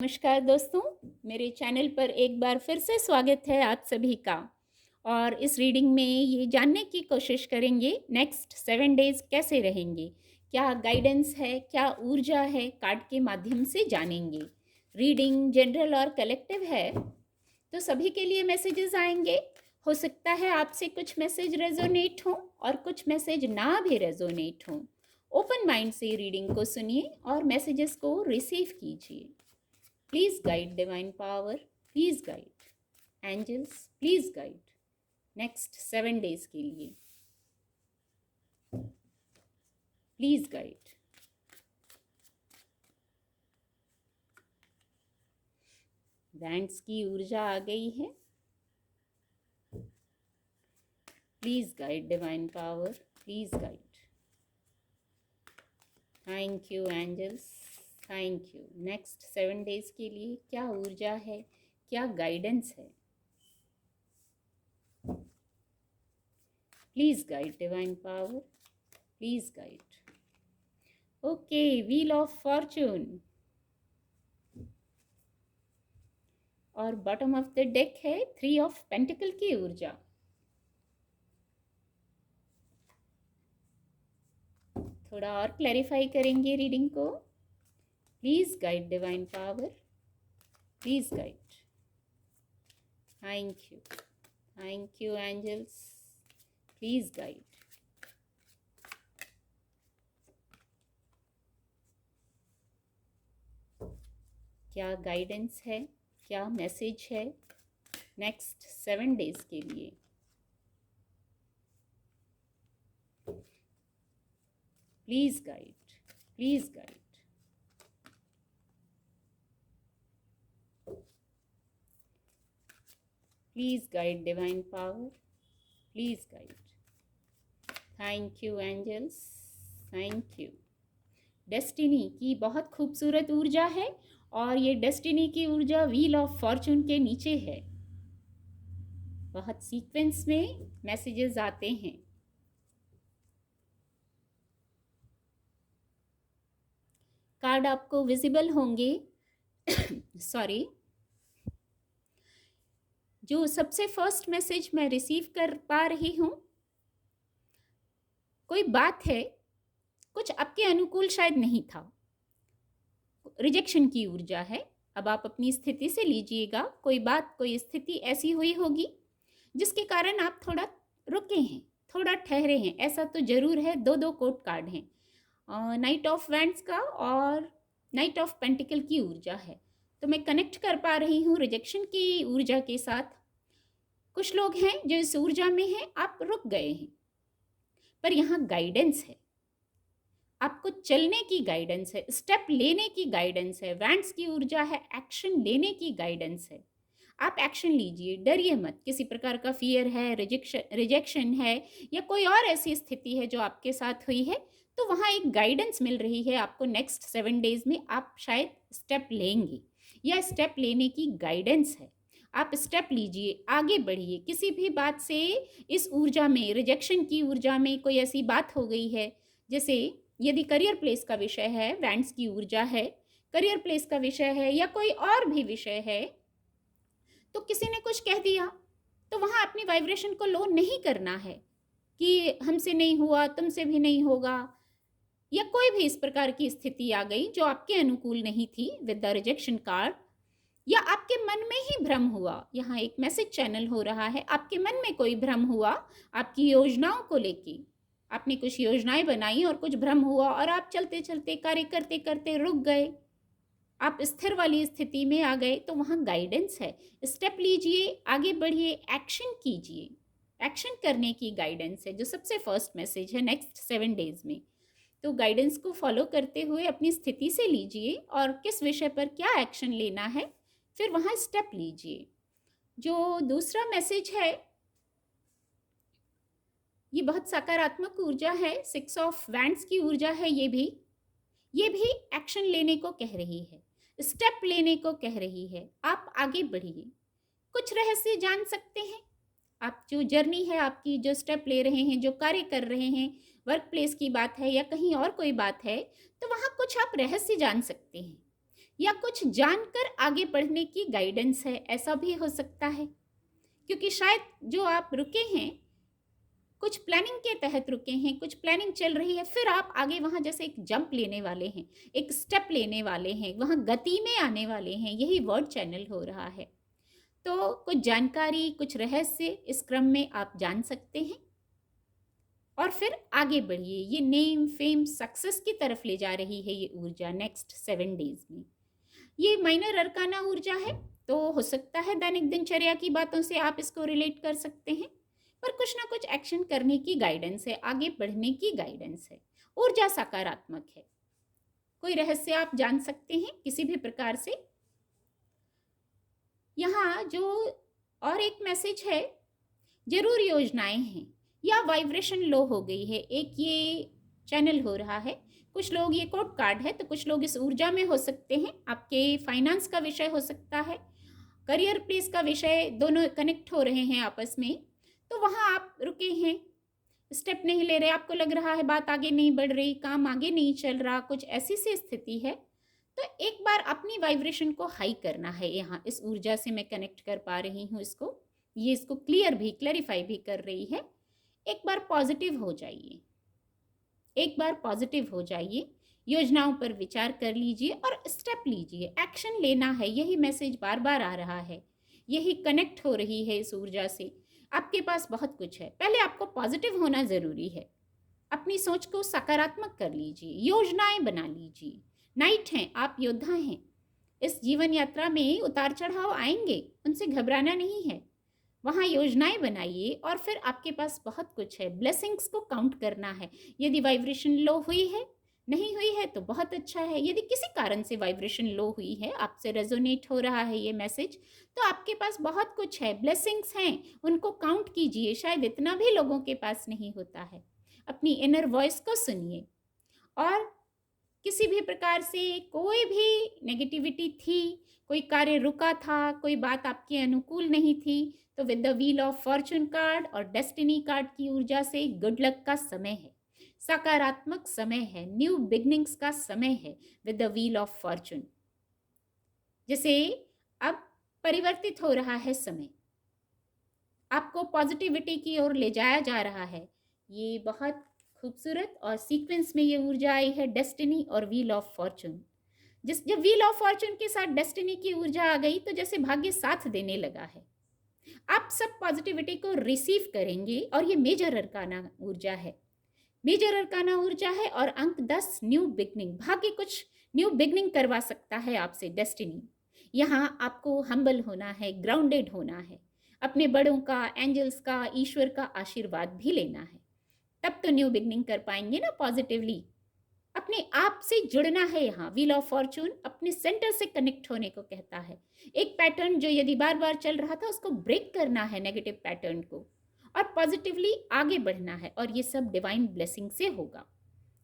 नमस्कार दोस्तों, मेरे चैनल पर एक बार फिर से स्वागत है आप सभी का। और इस रीडिंग में ये जानने की कोशिश करेंगे नेक्स्ट 7 डेज़ कैसे रहेंगे, क्या गाइडेंस है, क्या ऊर्जा है, कार्ड के माध्यम से जानेंगे। रीडिंग जनरल और कलेक्टिव है, तो सभी के लिए मैसेजेस आएंगे। हो सकता है आपसे कुछ मैसेज रेजोनेट हों और कुछ मैसेज ना भी रेजोनेट हों। ओपन माइंड से रीडिंग को सुनिए और मैसेजेस को रिसीव कीजिए। Please guide divine power. Please guide angels. Please guide next 7 days के लिए. Please guide. Wands की ऊर्जा आ गई है. Please guide divine power. Please guide. Thank you angels. Thank you. Next 7 days के लिए क्या ऊर्जा है, क्या गाइडेंस है. Please guide divine power. Please guide. Okay, Wheel of Fortune. और बॉटम ऑफ द डेक है 3 ऑफ पेंटिकल की ऊर्जा. थोड़ा और क्लैरिफाई करेंगे रीडिंग को. Please guide divine power. Please guide. Thank you angels. Please guide. क्या गाइडेंस है, क्या मैसेज है नेक्स्ट 7 डेज के लिए. Please guide. Please guide. Please guide divine power. Please guide. Thank you angels. Thank you. Destiny की बहुत खूबसूरत ऊर्जा है और ये डेस्टिनी की ऊर्जा व्हील ऑफ फॉर्चून के नीचे है. बहुत सीक्वेंस में मैसेजेस आते हैं. कार्ड आपको विजिबल होंगे. सॉरी, जो सबसे फर्स्ट मैसेज मैं रिसीव कर पा रही हूँ, कोई बात है, कुछ आपके अनुकूल शायद नहीं था. रिजेक्शन की ऊर्जा है. अब आप अपनी स्थिति से लीजिएगा. कोई बात, कोई स्थिति ऐसी हुई होगी जिसके कारण आप थोड़ा रुके हैं, थोड़ा ठहरे हैं. ऐसा तो जरूर है. दो कोर्ट कार्ड हैं, नाइट ऑफ वैंड्स का और नाइट ऑफ पेंटिकल की ऊर्जा है. तो मैं कनेक्ट कर पा रही हूँ रिजेक्शन की ऊर्जा के साथ. कुछ लोग हैं जो इस ऊर्जा में हैं, आप रुक गए हैं, पर यहाँ गाइडेंस है. आपको चलने की गाइडेंस है, स्टेप लेने की गाइडेंस है. वैंड्स की ऊर्जा है, एक्शन लेने की गाइडेंस है. आप एक्शन लीजिए, डरिए मत. किसी प्रकार का फियर है, रिजेक्शन है या कोई और ऐसी स्थिति है जो आपके साथ हुई है, तो वहाँ एक गाइडेंस मिल रही है आपको. नेक्स्ट 7 डेज में आप शायद स्टेप लेंगे या स्टेप लेने की गाइडेंस है. आप स्टेप लीजिए, आगे बढ़िए. किसी भी बात से इस ऊर्जा में, रिजेक्शन की ऊर्जा में कोई ऐसी बात हो गई है, जैसे यदि करियर प्लेस का विषय है, वैंड्स की ऊर्जा है, करियर प्लेस का विषय है या कोई और भी विषय है, तो किसी ने कुछ कह दिया, तो वहाँ अपनी वाइब्रेशन को लो नहीं करना है कि हमसे नहीं हुआ, तुमसे भी नहीं होगा, या कोई भी इस प्रकार की स्थिति आ गई जो आपके अनुकूल नहीं थी विद द रिजेक्शन कार्ड, या आपके मन में ही भ्रम हुआ. यहाँ एक मैसेज चैनल हो रहा है. आपके मन में कोई भ्रम हुआ आपकी योजनाओं को लेके. आपने कुछ योजनाएं बनाई और कुछ भ्रम हुआ और आप चलते चलते, कार्य करते करते रुक गए. आप स्थिर वाली स्थिति में आ गए. तो वहाँ गाइडेंस है. स्टेप लीजिए, आगे बढ़िए, एक्शन कीजिए. एक्शन करने की गाइडेंस है, जो सबसे फर्स्ट मैसेज है नेक्स्ट 7 डेज में. तो गाइडेंस को फॉलो करते हुए अपनी स्थिति से लीजिए और किस विषय पर क्या एक्शन लेना है, फिर वहाँ स्टेप लीजिए. जो दूसरा मैसेज है, ये बहुत सकारात्मक ऊर्जा है. 6 ऑफ वैंड्स की ऊर्जा है. ये भी एक्शन लेने को कह रही है, स्टेप लेने को कह रही है. आप आगे बढ़िए. कुछ रहस्य जान सकते हैं. आप जो जर्नी है आपकी, जो स्टेप ले रहे हैं, जो कार्य कर रहे हैं, वर्क प्लेस की बात है या कहीं और कोई बात है, तो वहाँ कुछ आप रहस्य जान सकते हैं. या कुछ जानकर आगे बढ़ने की गाइडेंस है, ऐसा भी हो सकता है। क्योंकि शायद जो आप रुके हैं, कुछ प्लानिंग के तहत रुके हैं, कुछ प्लानिंग चल रही है, फिर आप आगे वहाँ जैसे एक जंप लेने वाले हैं, एक स्टेप लेने वाले हैं, वहाँ गति में आने वाले हैं, यही वर्ड चैनल हो रहा है। तो कुछ जानकारी, कुछ रहस्य इस क्रम में आप जान सकते हैं और फिर आगे बढ़िए। ये नेम, फेम, सक्सेस की तरफ ले जा रही है ये ऊर्जा नेक्स्ट 7 डेज में। ये माइनर अरकाना ऊर्जा है, तो हो सकता है दैनिक दिनचर्या की बातों से आप इसको रिलेट कर सकते हैं, पर कुछ ना कुछ एक्शन करने की गाइडेंस है, आगे बढ़ने की गाइडेंस है। ऊर्जा सकारात्मक है। कोई रहस्य आप जान सकते हैं किसी भी प्रकार से। यहाँ जो और एक मैसेज है, जरूर योजनाएं हैं या वाइब्रेशन लो हो गई है, एक ये चैनल हो रहा है। कुछ लोग, ये कोड कार्ड है, तो कुछ लोग इस ऊर्जा में हो सकते हैं। आपके फाइनेंस का विषय हो सकता है, करियर प्लेस का विषय, दोनों कनेक्ट हो रहे हैं आपस में। तो वहाँ आप रुके हैं, स्टेप नहीं ले रहे, आपको लग रहा है बात आगे नहीं बढ़ रही, काम आगे नहीं चल रहा, कुछ ऐसी सी स्थिति है। तो एक बार अपनी वाइब्रेशन को हाई करना है। यहाँ इस ऊर्जा से मैं कनेक्ट कर पा रही हूँ इसको, ये इसको क्लियर भी, क्लैरिफाई भी कर रही है। एक बार पॉजिटिव हो जाइए, एक बार पॉजिटिव हो जाइए, योजनाओं पर विचार कर लीजिए और स्टेप लीजिए। एक्शन लेना है, यही मैसेज बार बार आ रहा है, यही कनेक्ट हो रही है इस ऊर्जा से। आपके पास बहुत कुछ है, पहले आपको पॉजिटिव होना ज़रूरी है। अपनी सोच को सकारात्मक कर लीजिए, योजनाएं बना लीजिए। नाइट हैं, आप योद्धा हैं। इस जीवन यात्रा में उतार चढ़ाव आएंगे, उनसे घबराना नहीं है। वहाँ योजनाएं बनाइए और फिर आपके पास बहुत कुछ है। ब्लेसिंग्स को काउंट करना है। यदि वाइब्रेशन लो हुई है, नहीं हुई है तो बहुत अच्छा है। यदि किसी कारण से वाइब्रेशन लो हुई है, आपसे रेजोनेट हो रहा है ये मैसेज, तो आपके पास बहुत कुछ है, ब्लेसिंग्स हैं, उनको काउंट कीजिए। शायद इतना भी लोगों के पास नहीं होता है। अपनी इनर वॉइस को सुनिए और किसी भी प्रकार से कोई भी नेगेटिविटी थी, कोई कार्य रुका था, कोई बात आपके अनुकूल नहीं थी, तो with the wheel of Fortune card और डेस्टिनी कार्ड की ऊर्जा से गुड लक का समय है, सकारात्मक समय है, न्यू बिगनिंग्स का समय है with the wheel of Fortune. जैसे अब परिवर्तित हो रहा है समय, आपको पॉजिटिविटी की ओर ले जाया जा रहा है। ये बहुत खूबसूरत और सीक्वेंस में ये ऊर्जा आई है, डेस्टिनी और व्हील ऑफ फॉर्चून। जब व्हील ऑफ फॉर्चून के साथ डेस्टिनी की ऊर्जा आ गई, तो जैसे भाग्य साथ देने लगा है। आप सब पॉजिटिविटी को रिसीव करेंगे और ये मेजर अरकाना ऊर्जा है, मेजर अरकाना ऊर्जा है और अंक 10 न्यू बिगनिंग। भाग्य कुछ न्यू बिगनिंग करवा सकता है आपसे, डेस्टिनी। यहाँ आपको हम्बल होना है, ग्राउंडेड होना है, अपने बड़ों का, एंजल्स का, ईश्वर का आशीर्वाद भी लेना है, तब तो न्यू बिगनिंग कर पाएंगे ना पॉजिटिवली। अपने आप से जुड़ना है। यहाँ व्हील ऑफ फॉर्चून अपने सेंटर से कनेक्ट होने को कहता है। एक पैटर्न जो यदि बार बार चल रहा था, उसको ब्रेक करना है, नेगेटिव पैटर्न को, और पॉजिटिवली आगे बढ़ना है। और ये सब डिवाइन ब्लेसिंग से होगा,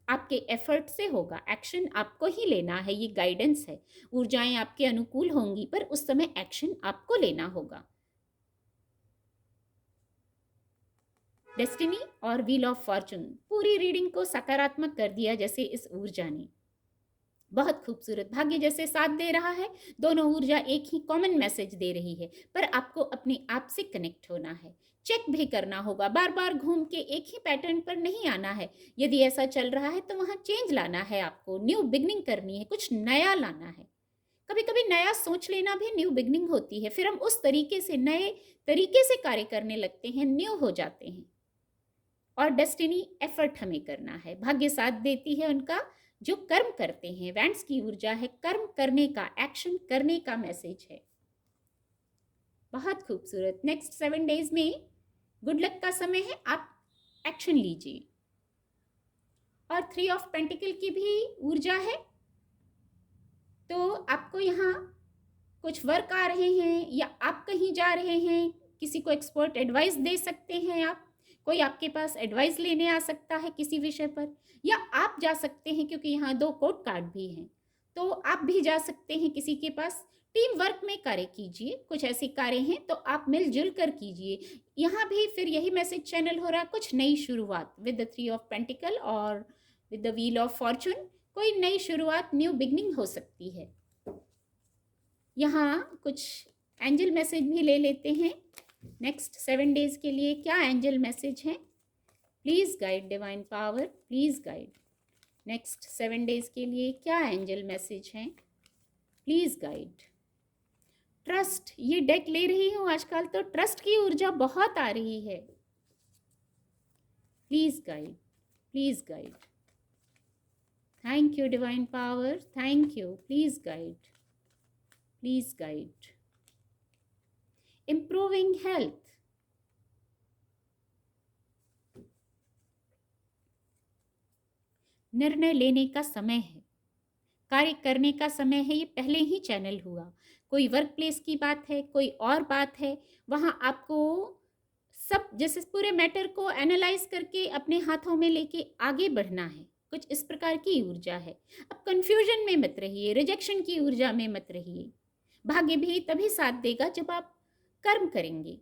आपके एफर्ट से होगा। एक्शन आपको ही लेना है, ये गाइडेंस है। ऊर्जाएं आपके अनुकूल होंगी, पर उस समय एक्शन आपको लेना होगा। डेस्टिनी और व्हील ऑफ फॉर्चून पूरी रीडिंग को सकारात्मक कर दिया जैसे इस ऊर्जा ने। बहुत खूबसूरत, भाग्य जैसे साथ दे रहा है। दोनों ऊर्जा एक ही कॉमन मैसेज दे रही है, पर आपको अपने आप से कनेक्ट होना है, चेक भी करना होगा। बार बार घूम के एक ही पैटर्न पर नहीं आना है। यदि ऐसा चल रहा है तो वहाँ चेंज लाना है, आपको न्यू बिगनिंग करनी है, कुछ नया लाना है। कभी कभी नया सोच लेना भी न्यू बिगनिंग होती है। फिर हम उस तरीके से, नए तरीके से कार्य करने लगते हैं, न्यू हो जाते हैं। और डेस्टिनी एफर्ट हमें करना है, भाग्य साथ देती है उनका जो कर्म करते हैं। वैंड्स की ऊर्जा है कर्म करने का, एक्शन करने का मैसेज है। बहुत खूबसूरत। नेक्स्ट 7 डेज में गुड लक का समय है, आप एक्शन लीजिए। और 3 ऑफ पेंटिकल की भी ऊर्जा है, तो आपको यहाँ कुछ वर्क आ रहे हैं या आप कहीं जा रहे हैं, किसी को एक्सपर्ट एडवाइस दे सकते हैं आप, कोई आपके पास एडवाइस लेने आ सकता है किसी विषय पर, या आप जा सकते हैं, क्योंकि यहाँ 2 कोड कार्ड भी हैं, तो आप भी जा सकते हैं किसी के पास। टीम वर्क में कार्य कीजिए, कुछ ऐसे कार्य हैं तो आप मिलजुल कर कीजिए। यहाँ भी फिर यही मैसेज चैनल हो रहा है, कुछ नई शुरुआत विद द 3 ऑफ पेंटिकल और with the wheel of Fortune. कोई नई शुरुआत, न्यू बिगनिंग हो सकती है। यहाँ कुछ एंजल मैसेज भी ले लेते हैं। नेक्स्ट 7 डेज के लिए क्या एंजल मैसेज है? Please guide divine power, please guide. Next 7 days के लिए क्या एंजल मैसेज हैं? Please guide. ट्रस्ट, ये डेक ले रही हूँ आजकल तो ट्रस्ट की ऊर्जा बहुत आ रही है। Please guide, please guide. Thank you divine power, thank you. Please guide, please guide. Improving health, निर्णय लेने का समय है, कार्य करने का समय है। ये पहले ही चैनल हुआ। कोई वर्क प्लेस की बात है, कोई और बात है, वहाँ आपको सब जैसे पूरे मैटर को एनालाइज करके अपने हाथों में लेके आगे बढ़ना है। कुछ इस प्रकार की ऊर्जा है। अब कंफ्यूजन में मत रहिए, रिजेक्शन की ऊर्जा में मत रहिए। भाग्य भी तभी साथ देगा जब आप कर्म करेंगे।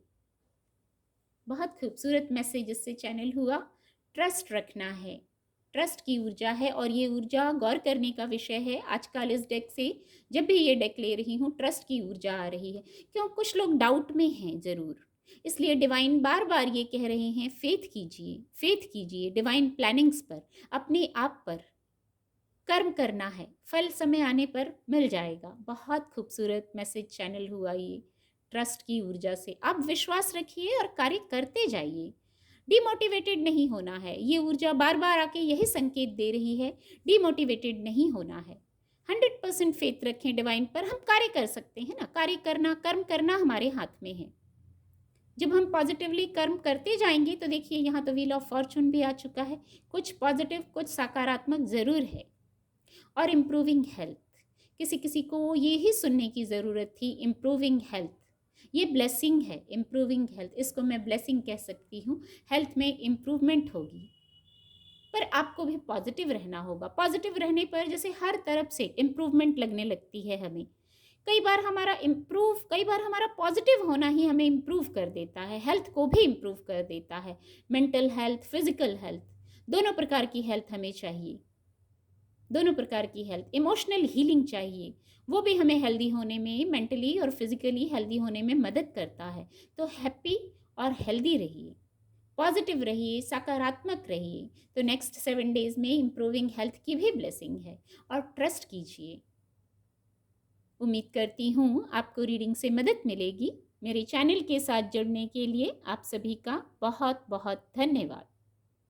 बहुत खूबसूरत मैसेज इससे चैनल हुआ। ट्रस्ट रखना है, ट्रस्ट की ऊर्जा है और ये ऊर्जा गौर करने का विषय है। आजकल इस डेक से जब भी ये डेक ले रही हूँ ट्रस्ट की ऊर्जा आ रही है। क्यों? कुछ लोग डाउट में हैं ज़रूर, इसलिए डिवाइन बार बार ये कह रहे हैं फेथ कीजिए, फेथ कीजिए डिवाइन प्लानिंग्स पर, अपने आप पर कर्म करना है, फल समय आने पर मिल जाएगा। बहुत खूबसूरत मैसेज चैनल हुआ ये ट्रस्ट की ऊर्जा से। आप विश्वास रखिए और कार्य करते जाइए। डिमोटिवेटेड नहीं होना है। ये ऊर्जा बार बार आके यही संकेत दे रही है, डिमोटिवेटेड नहीं होना है। 100% फेथ रखें डिवाइन पर, हम कार्य कर सकते हैं ना। कार्य करना, कर्म करना हमारे हाथ में है। जब हम पॉजिटिवली कर्म करते जाएंगे तो देखिए यहाँ तो व्हील ऑफ फॉर्चून भी आ चुका है। कुछ पॉजिटिव, कुछ सकारात्मक ज़रूर है। और इम्प्रूविंग हेल्थ, किसी किसी को ये ही सुनने की ज़रूरत थी। इम्प्रूविंग हेल्थ, ये ब्लेसिंग है। इम्प्रूविंग हेल्थ, इसको मैं ब्लेसिंग कह सकती हूँ। हेल्थ में इम्प्रूवमेंट होगी, पर आपको भी पॉजिटिव रहना होगा। पॉजिटिव रहने पर जैसे हर तरफ से इम्प्रूवमेंट लगने लगती है हमें। कई बार हमारा पॉजिटिव होना ही हमें इम्प्रूव कर देता है, हेल्थ को भी इम्प्रूव कर देता है। मेंटल हेल्थ, फिजिकल हेल्थ, दोनों प्रकार की हेल्थ हमें चाहिए। दोनों प्रकार की हेल्थ, इमोशनल हीलिंग चाहिए, वो भी हमें हेल्दी होने में, मेंटली और फिजिकली हेल्दी होने में मदद करता है। तो हैप्पी और हेल्दी रहिए, पॉजिटिव रहिए, सकारात्मक रहिए। तो नेक्स्ट 7 डेज में इम्प्रूविंग हेल्थ की भी ब्लेसिंग है और ट्रस्ट कीजिए। उम्मीद करती हूँ आपको रीडिंग से मदद मिलेगी। मेरे चैनल के साथ जुड़ने के लिए आप सभी का बहुत बहुत धन्यवाद।